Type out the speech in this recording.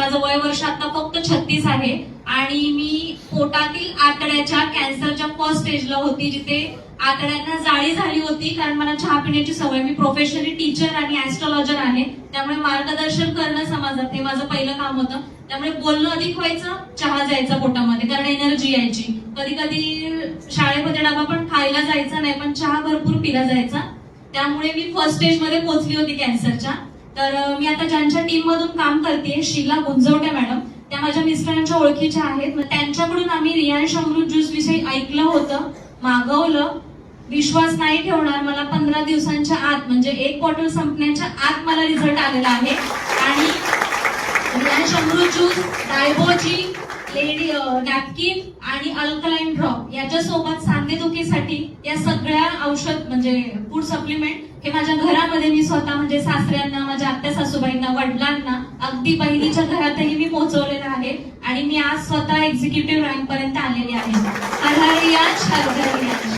माझं वय वर्ष आता फक्त 36 आहे आणि मी पोटातील आतड्याच्या कॅन्सरच्या फर्स्ट स्टेजला होती, जिथे आतड्यांना जाळी झाली होती. कारण मला चहा पिण्याची सवय, मी प्रोफेशनली टीचर आणि ऍस्ट्रॉलॉजर आहे, त्यामुळे मार्गदर्शन करणं समाजात हे माझं पहिलं काम होतं. त्यामुळे बोलणं अधिक व्हायचं, चहा जायचा पोटामध्ये, कारण एनर्जी यायची. कधी कधी शाळेमध्ये डबा पण खायला जायचा नाही, पण चहा भरपूर पिला जायचा. त्यामुळे मी फर्स्ट स्टेज मध्ये पोहोचली होती कॅन्सरच्या. तर मी आता ज्यांच्या टीम मधून काम करते, शीला गुंजवटे मॅडम, त्या माझ्या मिस्टरांच्या ओळखीच्या आहेत. त्यांच्याकडून आम्ही रियांश अमृत ज्यूस विषयी ऐकलं होतं, मागवलं. विश्वास नाही ठेवणार, मला 15 दिवसांच्या आत, म्हणजे एक बॉटल संपण्याच्या आत मला रिझल्ट आलेला आहे. आणि रियांश अमृत ज्यूस, डायबोजी, लेडी नॅपकिन आणि अल्कलाइन ड्रॉप याच्या सोबत सांधेदुखीसाठी या सगळ्या औषध म्हणजे फूड सप्लिमेंट हे माझ्या घरामध्ये मी स्वतः, म्हणजे सासऱ्यांना, माझ्या आत्या सासूबाईंना, वडिलांना, अगदी बहिणीच्या घरातही मी पोहोचवलेलं आहे. आणि मी आज स्वतः एक्झिक्युटिव्ह रँक पर्यंत आलेली आहे. हर हर रियांश, हर हर रियांश.